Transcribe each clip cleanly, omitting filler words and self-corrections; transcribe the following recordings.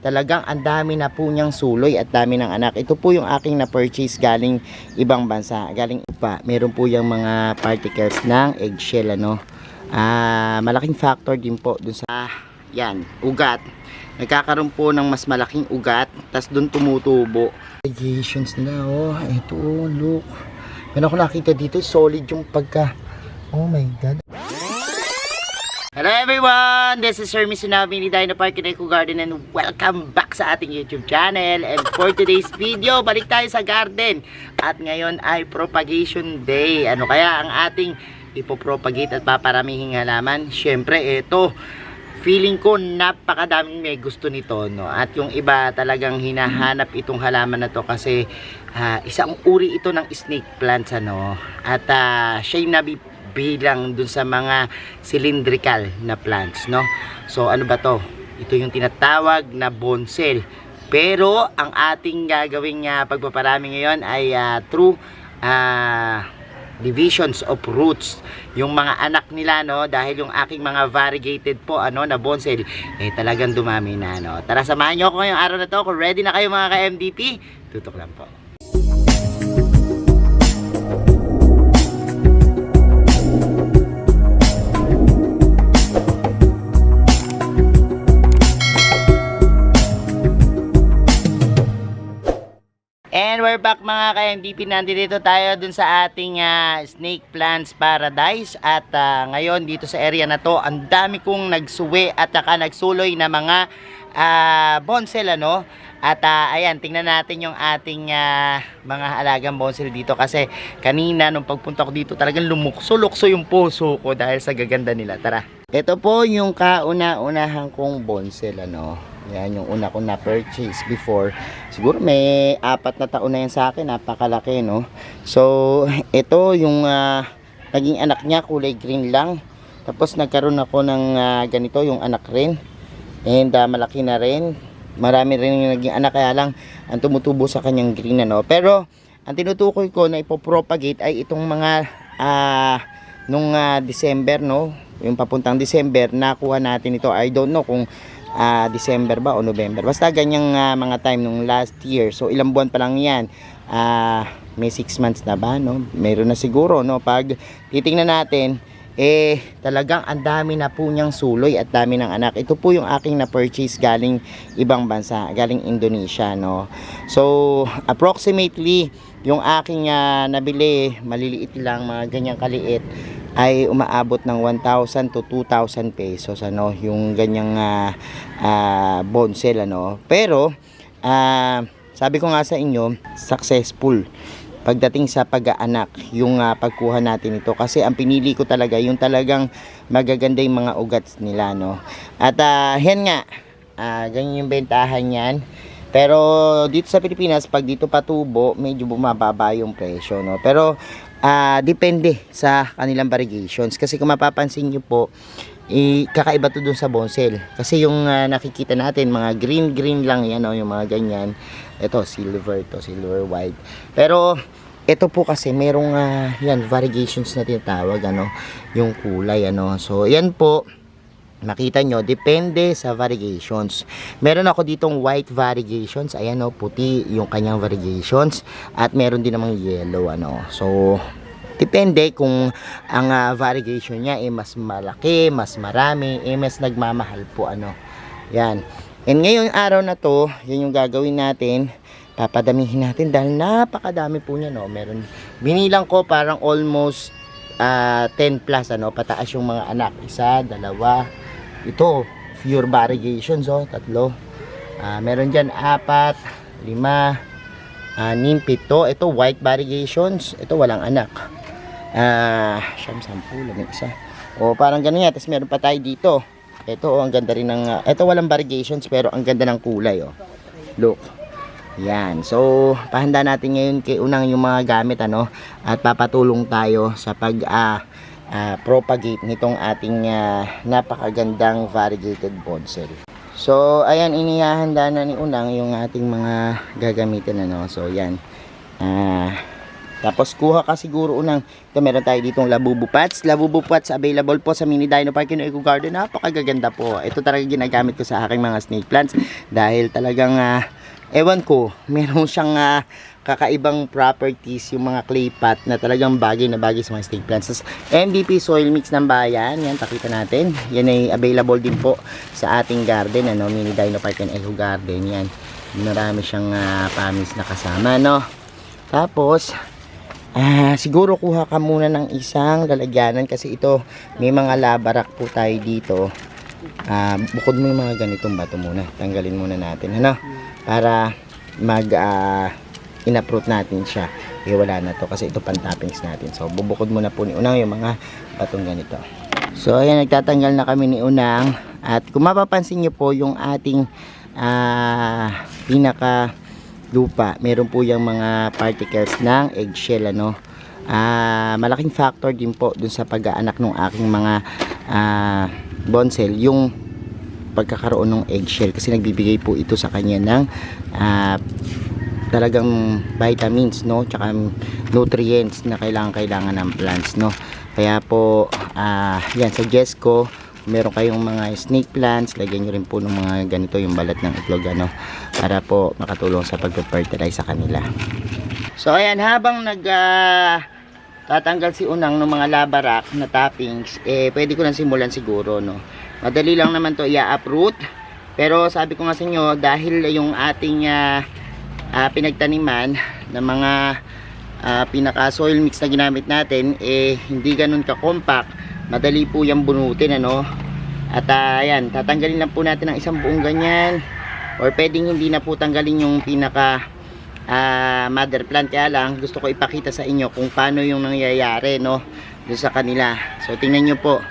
talagang ang dami na po niyang suloy at dami ng anak. Ito po yung aking na-purchase galing ibang bansa, galing pa. Meron po yung mga particles ng eggshell, ano. Malaking factor din po dun sa yan, ugat. Nagkakaroon po ng mas malaking ugat, tas dun tumutubo. Variations nila, oh. Ito, look. Meron ako nakita dito, solid yung pagka. Oh my God. Hello everyone! This is Sir Misunabi ni Dino Park in Eco Garden and welcome back sa ating YouTube channel. And for today's video, balik tayo sa garden. At ngayon ay propagation day. Ano kaya ang ating ipopropagate at paparamihing halaman? Siyempre, ito. Feeling ko napakadaming may gusto nito, no? At yung iba talagang hinahanap itong halaman na to kasi isang uri ito ng snake plants, ano? At siya'y bilang dun sa mga cylindrical na plants, no? So ano ba to? Ito yung tinatawag na bonsai. Pero ang ating gagawing pagpaparami ngayon ay through divisions of roots, yung mga anak nila, no? Dahil yung aking mga variegated po, ano, na bonsai talagang dumami na, no? Tara, samahan nyo ako ngayong araw na to. Kung ready na kayo mga ka-MDP, tutok lang po. And we're back mga ka-MDP. Nandito tayo dun sa ating Snake Plants Paradise. At ngayon dito sa area na to, ang dami kong nagsuwi at nagsuloy na mga bonsai, ano. At ayan, tingnan natin yung ating mga alagang bonsai dito. Kasi kanina nung pagpunta ko dito, talagang lumukso-lukso yung puso ko dahil sa gaganda nila. Tara. Ito po yung kauna-unahan kong bonsai, ano. Yan yung una kong na-purchase before. Siguro may 4 na taon na yan sa akin. Napakalaki, no? So, ito yung naging anak niya, kulay green lang. Tapos nagkaroon ako ng ganito, yung anak rin. And malaki na rin. Marami rin yung naging anak, kaya lang ang tumutubo sa kanyang green, ano. Pero, ang tinutukoy ko na ipopropagate ay itong mga nung December, no? Yung papuntang December, nakuha natin ito. I don't know kung December ba o November, basta ganyang mga time nung last year. So ilang buwan pa lang yan, may 6 months na ba, no? Meron na siguro, no? Pag titingnan natin, talagang ang dami na po niyang suloy at dami ng anak. Ito po yung aking na-purchase galing ibang bansa, galing Indonesia, no? So approximately yung aking nabili, maliliit lang, mga ganyang kaliit, ay umaabot ng 1,000 to 2,000 pesos, ano, yung ganyang bonsai, ano. Pero sabi ko nga sa inyo, successful pagdating sa pag-aanak yung pagkuha natin ito, kasi ang pinili ko talaga yung talagang magaganda yung mga ugats nila, no. At yan nga, ganyan yung bentahan yan. Pero dito sa Pilipinas, pag dito patubo, medyo bumababa yung presyo, no. Pero depende sa kanilang variegations, kasi kung mapapansin nyo po, kakaiba to dun sa bonsai. Kasi yung nakikita natin, mga green lang yan, no, yung mga ganyan. Ito silver, to silver white. Pero ito po kasi merong yan variegations na tinatawag, ano, yung kulay, ano. So yan po, makita nyo, depende sa variegations. Meron ako ditong white variegations, ayan, o, puti yung kanyang variegations, at meron din namang yellow, ano. So depende kung ang variegation niya mas malaki, mas marami, mas nagmamahal po, ano. Yan. And ngayong araw na to, yun yung gagawin natin. Papadamihin natin dahil napakadami po niya, no. Meron, binilang ko parang almost 10 plus, ano, pataas yung mga anak. 1, 2, ito pure variegations, oh, 3. Meron dyan 4, 5, 6, 7. Ito white variegations, ito walang anak. 10 lang isa. O parang ganun yan. Tapos meron pa tayo dito. Ito, oh, ang ganda rin ng ito walang variegations pero ang ganda ng kulay, oh. Look. Yan. So pahanda natin ngayon kay unang yung mga gamit, ano, at papatulong tayo sa pag propagate nitong ating napakagandang variegated bonsai. So ayan, inihahanda na ni Unang yung ating mga gagamitin, ano. So yan, Tapos kuha ka siguro unang, ito meron tayo ditong Labubu Pots. Labubu Pots available po sa Mini Dino Park in Eco Garden. Napakaganda po. Ito talaga ginagamit ko sa aking mga snake plants dahil talagang ewan ko, meron siyang kakaibang properties yung mga clay pot na talagang bagay na bagay sa mga snake plants. Tapos, MVP soil mix ng bayan, yan pakita natin. Yan ay available din po sa ating garden, ano, Mini Dino Park and Eco Garden. Yan, marami siyang pamis na kasama, no. Tapos siguro kuha ka muna ng isang lalagyanan kasi ito may mga labarak po tayo dito. Bukod mo yung mga ganitong bato muna, tanggalin muna natin, ano, para mag in-uproot natin siya. Wala na to kasi ito pan-toppings natin. So bubukod muna po ni Unang yung mga batong ganito. So ayan, nagtatanggal na kami ni Unang. At kung mapapansin nyo po yung ating pinaka lupa, meron po yung mga particles ng eggshell, ano. Malaking factor din po dun sa pag-aanak ng aking mga bonsel yung pagkakaroon ng eggshell kasi nagbibigay po ito sa kanya ng talagang vitamins, no, tsaka nutrients na kailangan ng plants, no. Kaya po yan, suggest ko meron kayong mga snake plants, lagyan nyo rin po ng mga ganito yung balat ng itlog, ano, para po makatulong sa pag-fertilize sa kanila. So ayan, habang tatanggal si Unang ng mga labarak na toppings, pwede ko nang simulan siguro, no. Madali lang naman to i-uproot, pero sabi ko nga sa inyo, dahil yung ating pinagtaniman ng mga pinaka soil mix na ginamit natin hindi ganun ka compact, madali po yung bunutin, ano. At ayan, tatanggalin lang po natin ang isang buong ganyan, or pwedeng hindi na po tanggalin yung pinaka mother plant. Kaya lang gusto ko ipakita sa inyo kung paano yung nangyayari, no, dun sa kanila. So tingnan nyo po,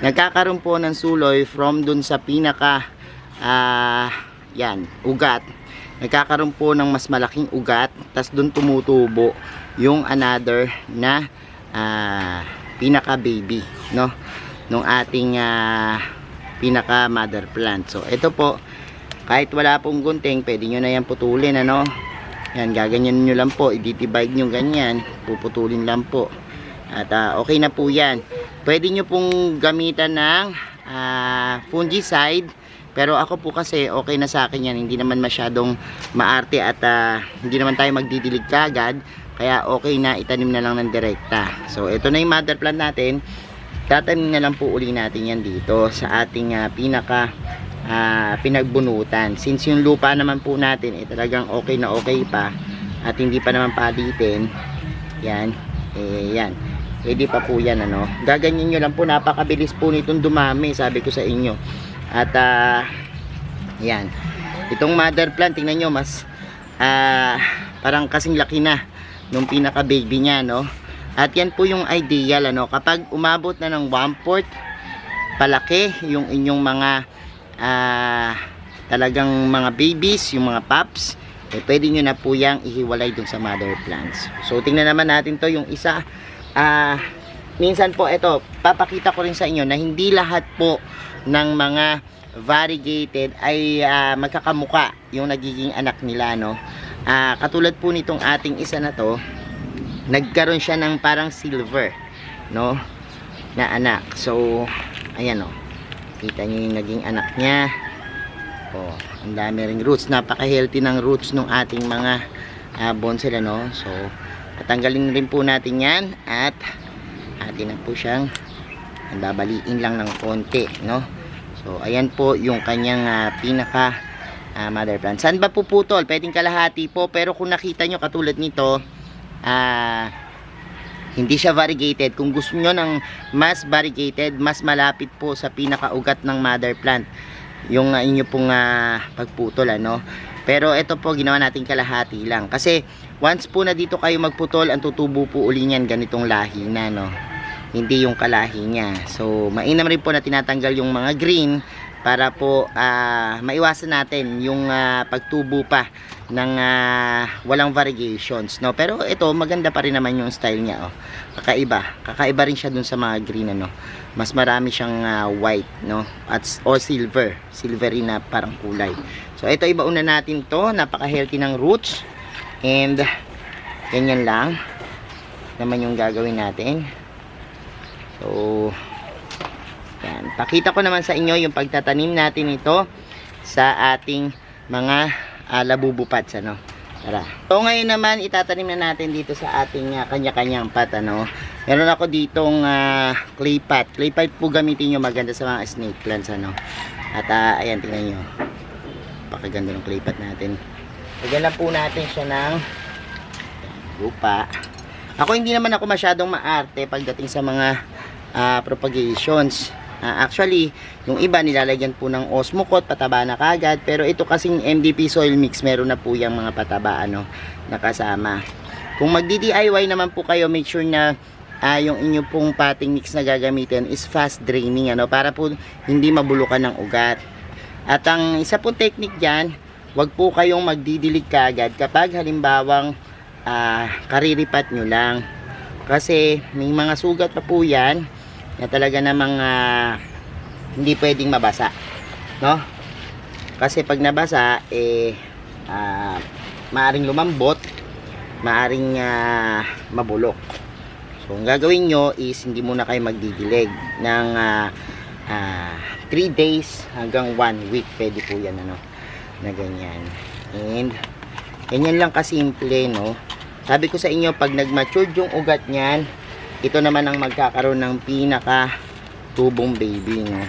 nagkakaroon po ng suloy from dun sa pinaka yan, ugat. Nagkakaroon po ng mas malaking ugat, tas dun tumutubo yung another na pinaka baby, no, nung ating pinaka mother plant. So ito po, kahit wala pong gunting, pwede nyo na yan putulin, ano. Yan, gaganyan nyo lang po, i-divide nyo ganyan, puputulin lang po. At okay na po yan. Pwede nyo pong gamitan ng fungicide, pero ako po kasi okay na sa akin yan, hindi naman masyadong maarte at hindi naman tayo magdidilig kagad, kaya okay na itanim na lang ng direkta. So ito na yung mother plant natin, tatanim na lang po uli natin yan dito sa ating pinaka pinagbunutan. Since yung lupa naman po natin talagang okay na okay pa at hindi pa naman palitin, yan, yan, pwede pa po yan, ano. Gaganyan nyo lang po, napakabilis po nitong dumami, sabi ko sa inyo. At yan, itong mother plant, tingnan nyo, mas parang kasing laki na nung pinaka baby nya, no. At yan po yung ideal, ano, kapag umabot na ng 1/4 palaki yung inyong mga talagang mga babies, yung mga pups, pwede nyo na po yang ihiwalay dun sa mother plants. So tingnan naman natin to, yung isa. Minsan po ito, papakita ko rin sa inyo na hindi lahat po ng mga variegated ay magkakamuka yung nagiging anak nila, no. Katulad po nitong ating isa na to, nagkaroon siya ng parang silver, no, na anak. So ayan, oh, kita nyo yung naging anak niya. Oh, ang dami ring roots, napaka healthy ng roots ng ating mga bonsai, no. So tatanggalin rin po natin yan at atin na po siyang babaliin lang ng konti, no. So ayan po yung kanyang pinaka mother plant. Saan ba puputol? Pwedeng kalahati po, pero kung nakita nyo katulad nito, hindi siya variegated. Kung gusto nyo ng mas variegated, mas malapit po sa pinakaugat ng mother plant yung inyo pong pagputol, ano. Pero ito po, ginawa natin kalahati lang kasi once po na dito kayo magputol, ang tutubo po uli niyan ganitong lahi na, no, hindi yung kalahi niya. So mainam rin po na tinatanggal yung mga green para po maiwasan natin yung pagtubo pa ng walang variegations, no. Pero ito maganda pa rin naman yung style niya, oh. Kakaiba rin siya dun sa mga green, ano. Mas marami siyang white, no, at o silvery na parang kulay. So ito, ibauna natin to, napaka healthy ng roots and ganyan lang. naman yung gagawin natin. So, yan. Pakita ko naman sa inyo yung pagtatanim natin ito sa ating mga labubu pots, ano. Tara. So, ngayon naman, itatanim na natin dito sa ating kanya-kanyang pot, ano. Meron ako ditong clay pot. Clay pot po gamitin nyo, maganda sa mga snake plants, ano. At, ayan, tingnan nyo. Pakaganda ng clay pot natin. Lagyan lang po natin siya ng lupa. Ako hindi naman ako masyadong maarte pagdating sa mga propagations. Actually, yung iba nilalagyan po ng Osmocote, pataba na kagad. Pero ito kasing MDP soil mix, meron na po yung mga pataba, ano, nakasama. Kung magdi-DIY naman po kayo, make sure na yung inyo pong potting mix na gagamitin is fast draining, ano, para po hindi mabulukan ng ugat. At ang isa pong technique dyan, wag po kayong magdidilig kagad kapag halimbawang kariripat nyo lang. Kasi may mga sugat pa po yan na talaga namang hindi pwedeng mabasa, no? Kasi pag nabasa maaring lumambot, maaring mabulok. So ang gagawin nyo is hindi muna kayo magdidilig ng 3 days hanggang 1 week, pwede po yan, ano, na ganyan. And ganyan lang kasimple, no? Sabi ko sa inyo, pag nag-mature yung ugat niyan, ito naman ang magkakaroon ng pinaka tubong baby, no?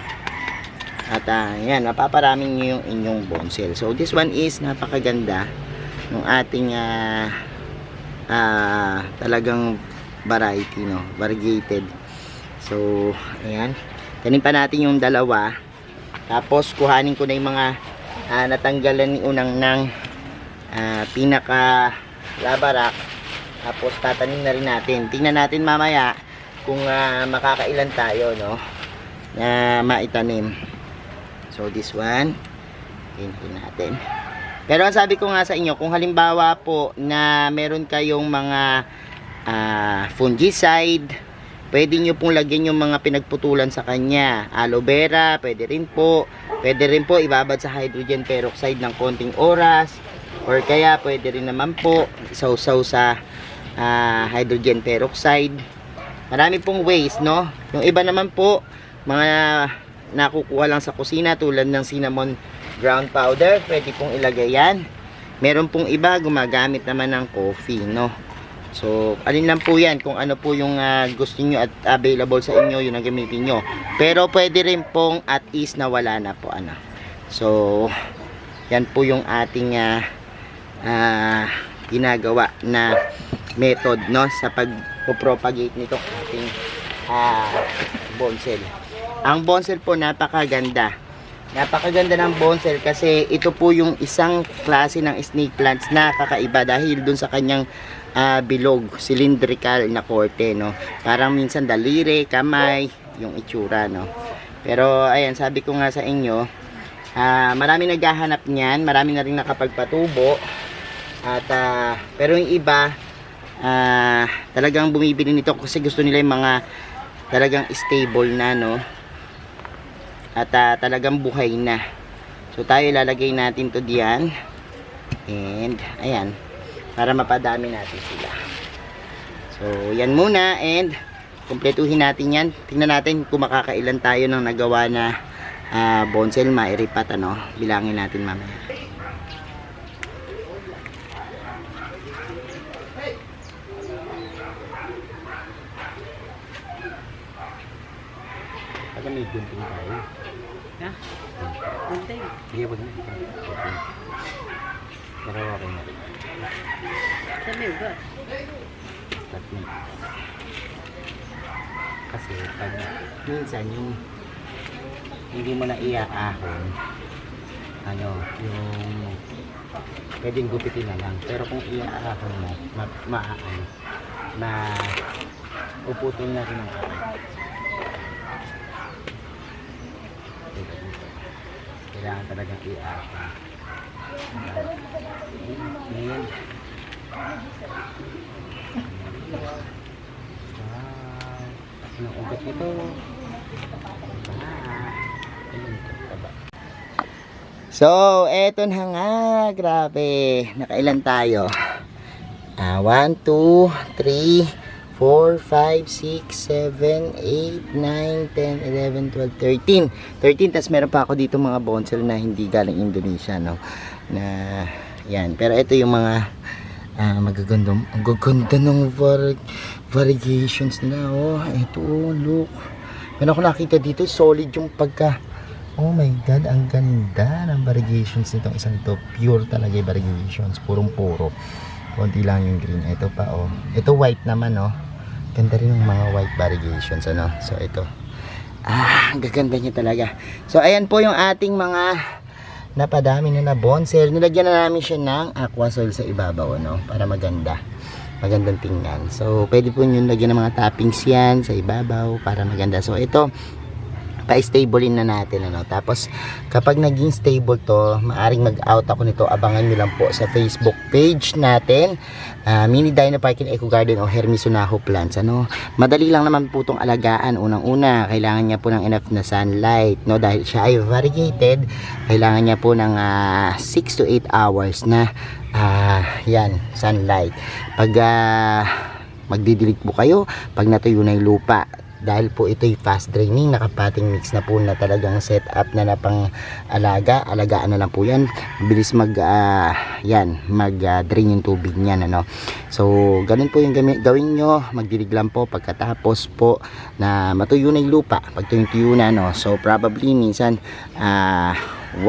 At yan, mapaparamin nyo yung inyong bonsel. So this one is napakaganda ng ating talagang variety, no? Variegated. So ayan, tanim pa natin yung dalawa. Tapos kuhanin ko na yung mga natanggalan ni unang ng pinaka labarak. Tapos tatanim na rin natin. Tingnan natin mamaya kung makakailan tayo, no, na maitanim. So this one, tingnan natin. Pero ang sabi ko nga sa inyo, kung halimbawa po na meron kayong mga fungicide, pwede nyo pong lagyan yung mga pinagputulan sa kanya. Aloe vera, pwede rin po. Pwede rin po ibabad sa hydrogen peroxide ng konting oras. Or kaya pwede rin naman po isaw-saw sa hydrogen peroxide. Marami pong ways, no? Yung iba naman po, mga nakukuha lang sa kusina tulad ng cinnamon ground powder, pwede pong ilagay yan. Meron pong iba gumagamit naman ng coffee, no? So, alin lang po yan, kung ano po yung gusto nyo at available sa inyo, yun ang gamitin nyo. Pero pwede rin pong at least na wala na po, ano. So, yan po yung ating ginagawa na method, no, sa pag-propagate nito ating bonsel. Ang bonsel po napakaganda. Napakaganda ng bonsel kasi ito po yung isang klase ng snake plants na kakaiba dahil dun sa kanyang bilog, cylindrical na korte, no. Parang minsan daliri, kamay, yung itsura, no. Pero ayan, sabi ko nga sa inyo, marami naghahanap niyan, marami na rin nakapagpatubo. At pero yung iba talagang bumibili nito kasi gusto nila yung mga talagang stable na, no, at talagang buhay na. So tayo ilalagay natin to diyan, and ayan, para mapadami natin sila. So yan muna, and kumpletuhin natin yan. Tingnan natin kung makakailan tayo ng nagawa na bonsel mairipat, ano, bilangin natin mamaya. May gunting tayo. Ha? Gunting? Sige, wag na. Narawakan na rin. Sabi ba? Kasi pag minsan yung hindi mo na iakahon, ano, yung pwedeng gupitin na lang. Pero kung iakahon mo, uputol na rin ang kakay. Kailangan talagang i-aakon. Ayan. Wow. Ang ugat nito. So, eto na nga. Grabe. Nakailan tayo? 1, 2, 3, 4, 5, 6, 7, 8, 9, 10, 11, 12, 13. 13, tas meron pa ako dito mga bonsel na hindi galing Indonesia, no? Na, yan. Pero ito yung mga magaganda. Ang gaganda ng variations nila, oh. Ito, oh, look. Meron ako nakita dito, solid yung pagka, oh my god, ang ganda ng variations nitong isang to. Pure talaga yung variations, purong-puro. Konti lang yung green. Ito pa, oh. Ito white naman, oh. Ganda rin yung mga white variations, ano. So, ito. Ang gaganda niya talaga. So, ayan po yung ating mga napadami na bonsel. Nilagyan na namin siya ng aqua soil sa ibabaw, no? Para maganda. Magandang tingnan. So, pwede po nyo lagyan ng mga toppings yan sa ibabaw para maganda. So, ito, pa-stablein na natin, ano. Tapos kapag naging stable to, maaring mag-out ako nito. Abangan nyo lang po sa Facebook page natin, Mini Dino Park and Eco Garden o Hermes Sunaho Plants, ano. Madali lang naman po itong alagaan. Unang-una, kailangan niya po ng enough na sunlight, no, dahil siya ay variegated. Kailangan niya po ng 6 to 8 hours na yan, sunlight. Pag magdidilig po kayo, pag natuyo na yung lupa, dahil po ito'y fast draining, nakapating mix na po na talagang set up na pang alagaan na lang po yan. Bilis yan, mag-drain yung tubig niyan, ano. So, ganun po yung gawin nyo. Magdilig lang po pagkatapos po na matuyo na yung lupa. Pag tuyo na, no. So, probably minsan 1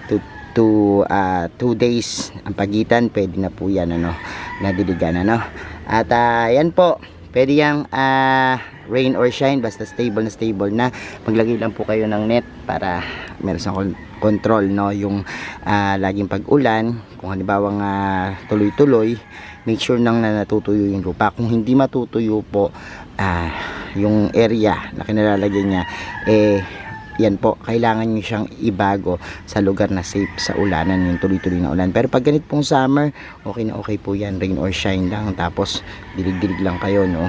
to 2 days ang pagitan, pwede na po yan, ano, nadiligan, ano. At yan po, pwede yang rain or shine, basta stable na. Maglagay lang po kayo ng net para meron sa control, no, yung laging pag-ulan. Kung halimbawa tuloy-tuloy, make sure nang na natutuyo yung lupa. Kung hindi matutuyo po yung area na kinalalagyan niya, yan po, kailangan nyo siyang ibago sa lugar na safe sa ulanan, yung tuloy-tuloy na ulan. Pero pag ganit pong summer, okay na okay po yan, rain or shine lang, tapos dilig-dilig lang kayo, no.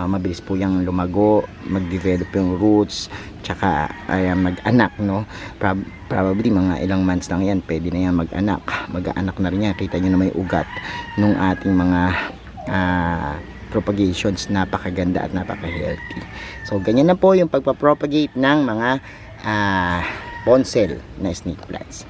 Mabilis po yung lumago, mag-develop yung roots, tsaka mag-anak, no. Probably mga ilang months lang yan, pwede na yan mag-anak. Mag-anak na rin yan, kita nyo na may ugat nung ating mga propagations. Napakaganda at napaka-healthy. So, ganyan na po yung pagpa-propagate ng mga bonsel na snake plants.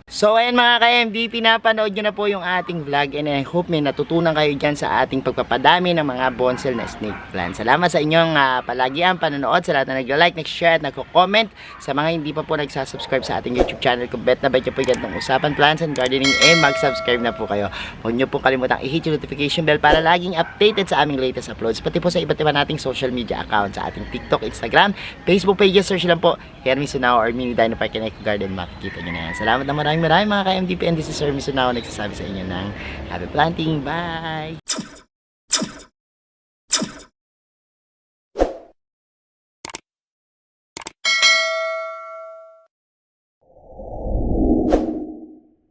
So, ayan mga ka-MD, pinapanood nyo na po yung ating vlog, and I hope may natutunan kayo dyan sa ating pagpapadami ng mga bonsel na snake plants. Salamat sa inyong palagian, panonood, sa lahat na nag-like, nag-share at nag-comment. Sa mga hindi pa po nagsasubscribe sa ating YouTube channel, kung bet na bet nyo po yan ng Usapan Plants and Gardening, mag-subscribe na po kayo. Huwag nyo po kalimutang i-hit yung notification bell para laging updated sa aming latest uploads, pati po sa iba't iba nating social media accounts, sa ating TikTok, Instagram, Facebook pages. Search lang po Hermes Sunaho or Mini Dino Park and Eco Garden, makikita nyo na yan. Salamat na maraming mga ka-MDP, and this is Hermes Sunaho nagsasabi sa inyo ng happy planting. Bye!